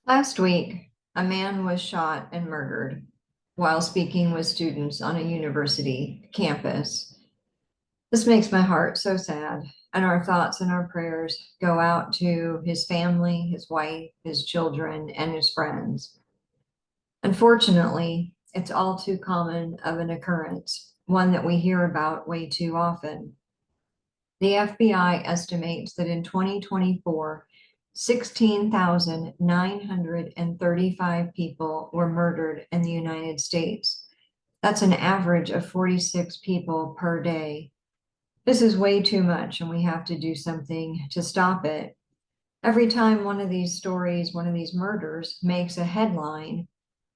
Last week, a man was shot and murdered while speaking with students on a university campus. This makes my heart so sad, and our thoughts and our prayers go out to his family, his wife, his children, and his friends. Unfortunately, it's all too common of an occurrence, one that we hear about way too often. The FBI estimates that in 2024, 16,935 people were murdered in the United States. That's an average of 46 people per day. This is way too much, and we have to do something to stop it. Every time one of these stories, one of these murders makes a headline,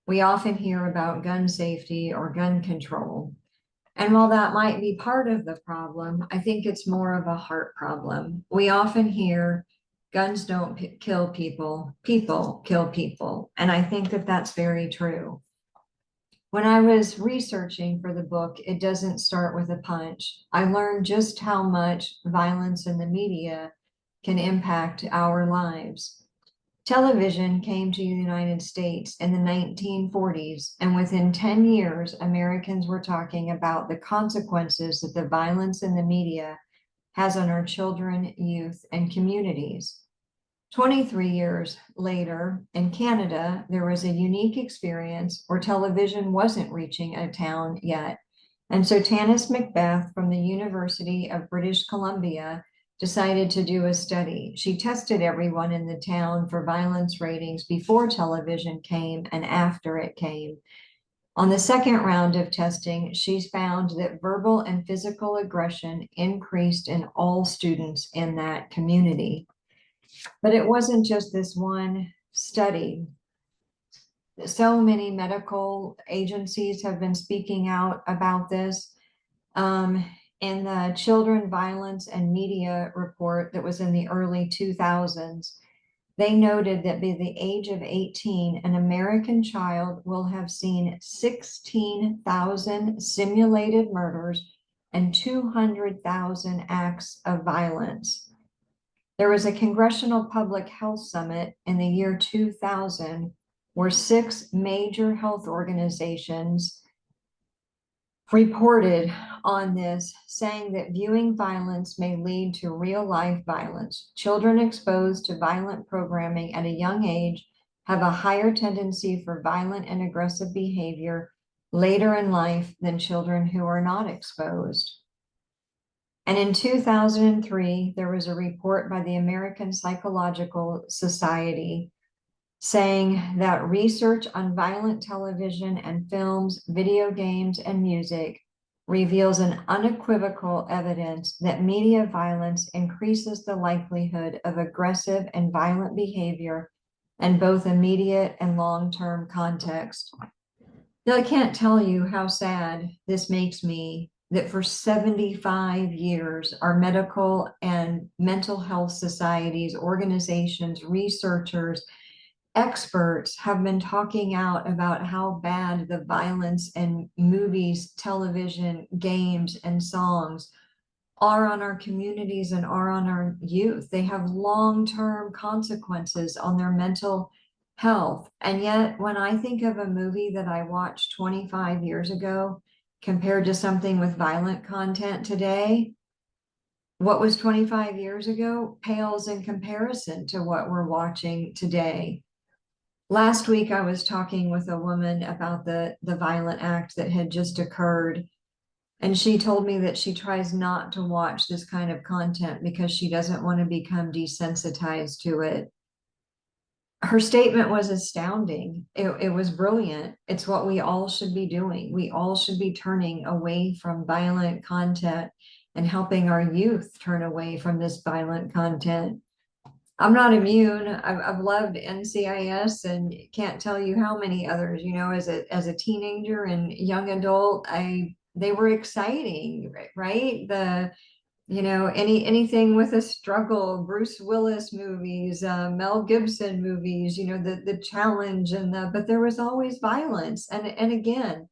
we often hear about gun safety or gun control. And while that might be part of the problem, I think it's more of a heart problem. We often hear guns don't kill people, people kill people. And I think that that's very true. When I was researching for the book, It Doesn't Start with a Punch, I learned just how much violence in the media can impact our lives. Television came to the United States in the 1940s, and within 10 years, Americans were talking about the consequences that the violence in the media has on our children, youth, and communities. 23 years later, in Canada, there was a unique experience where television wasn't reaching a town yet. And so Tanis Macbeth from the University of British Columbia decided to do a study. She tested everyone in the town for violence ratings before television came and after it came. On the second round of testing, she found that verbal and physical aggression increased in all students in that community. But it wasn't just this one study. So many medical agencies have been speaking out about this. In the Children Violence and Media report that was in the early 2000s, they noted that by the age of 18, an American child will have seen 16,000 simulated murders and 200,000 acts of violence. There was a Congressional Public Health Summit in the year 2000 where 6 major health organizations reported on this, saying that viewing violence may lead to real-life violence. Children exposed to violent programming at a young age have a higher tendency for violent and aggressive behavior later in life than children who are not exposed. And in 2003, there was a report by the American Psychological Society saying that research on violent television and films, video games, and music reveals an unequivocal evidence that media violence increases the likelihood of aggressive and violent behavior in both immediate and long-term context. Now, I can't tell you how sad this makes me that for 75 years, our medical and mental health societies, organizations, researchers, experts have been talking out about how bad the violence in movies, television, games, and songs are on our communities and are on our youth. They have long-term consequences on their mental health. And yet, when I think of a movie that I watched 25 years ago compared to something with violent content today, what was 25 years ago pales in comparison to what we're watching today. Last week, I was talking with a woman about the violent act that had just occurred. And she told me that she tries not to watch this kind of content because she doesn't want to become desensitized to it. Her statement was astounding. It was brilliant. It's what we all should be doing. We all should be turning away from violent content and helping our youth turn away from this violent content. I'm not immune. I've loved NCIS and can't tell you how many others, as a teenager and young adult, they were exciting, right? Anything with a struggle, Bruce Willis movies, Mel Gibson movies, the challenge but there was always violence. And again,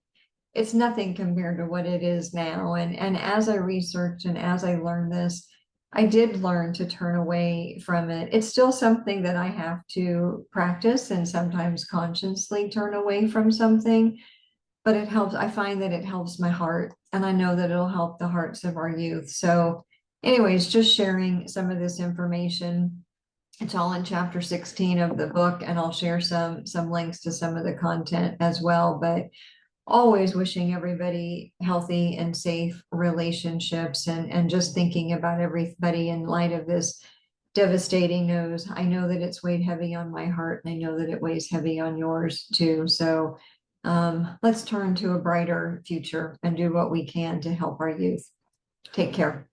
it's nothing compared to what it is now. And as I researched and as I learned this, I did learn to turn away from it. It's still something that I have to practice and sometimes consciously turn away from something, but it helps. I find that it helps my heart, and I know that it'll help the hearts of our youth. So, anyways, just sharing some of this information. It's all in chapter 16 of the book, and I'll share some links to some of the content as well. But always wishing everybody healthy and safe relationships, and just thinking about everybody in light of this devastating news. I know that it's weighed heavy on my heart, and I know that it weighs heavy on yours too. So let's turn to a brighter future and do what we can to help our youth. Take care.